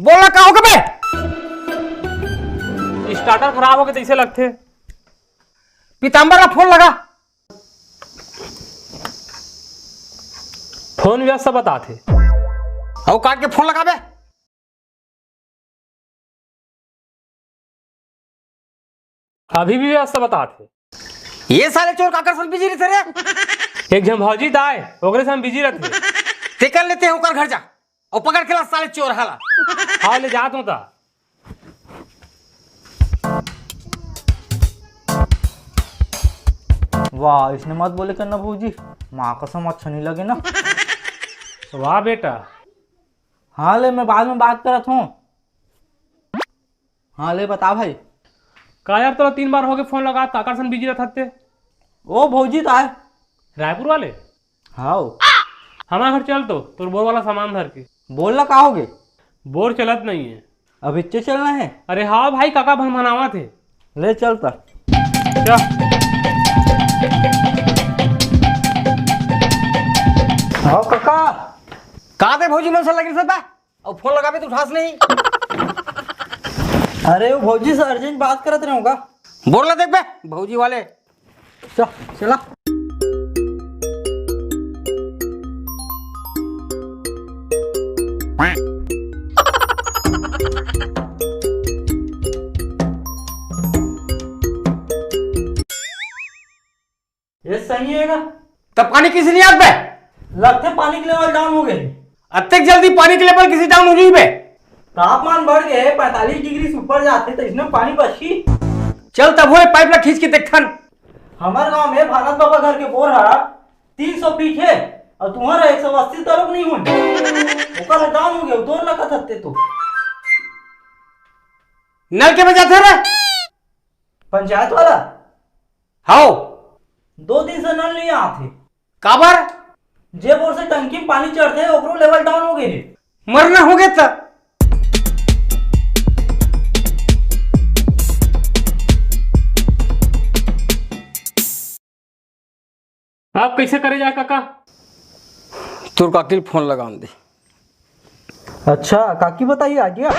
बोलना का होगा बे? स्टार्टर खराब हो गए कैसे लगते। पीताम्बर का फोन लगा। फोन व्यस्त बताते। और काट के फोन लगा बे। अभी भी व्यस्त बताते। ये साले चोर काकर सन बिजी रहते रे। एक जन भौजी दाए ओकरे से हम बिजी रहते। ते कर लेते हैं ओकर घर जा और पकड़ के ला साले चोर हाला। हाँ ले जात हूँ ता। वाह, इसने मत बोले करना भौजी, माँ कसम अच्छा नहीं लगे ना। वाह बेटा। हाँ ले, मैं बाद में बात करत हूँ। हाँ ले, बता भाई। का यार तोरा 3 बार हो गए फोन लगा काकर सन बिजी रहते। ओ भौजी तो आए। रायपुर वाले। हाँ हमारे घर चल तो तोर बोर वाला सामान धर के। बोलना का होगे? बोर चलत नहीं है। अब इच्चे चलना है। अरे हाँ भाई काका भन मनावा थे। ले चलता। चल। हाँ काका। कहा थे भौजी मन से लगी से बे? और फोन लगा बे तो उठास नहीं। अरे वो भौजी से अर्जेंट बात करत रहे होगा। बोल रहे देख बे भौजी वाले। चल चला। ये सही है ना? तब पानी किसी नहीं आत बे? लगते पानी के लेवल डाउन हो गए। अत्यधिक जल्दी पानी के लेवल किसी डाउन हो जाई बे। तापमान बढ़ गए 45 डिग्री से ऊपर जाते तो इसमें पानी बची। चल तब वो पाइप ला खींच के देखथन। हमारे गांव में भानत बाबा घर के बोर है 300 फीट है और तुम्हारा 180 तरफ नहीं हुई। ओकर डाउन हो गया दो लगा थते तो। नल के बजाते रे? पंचायत वाला हाओ 2 दिन से नल नहीं आते। काबर? जे बोर से टंकी में पानी चढ़ते ओकरो लेवल डाउन हो गए। मरना हो गया तब। आप कैसे करे जाए काका? तुर काकिल फोन लगा दे। अच्छा काकी बताइए आ गया।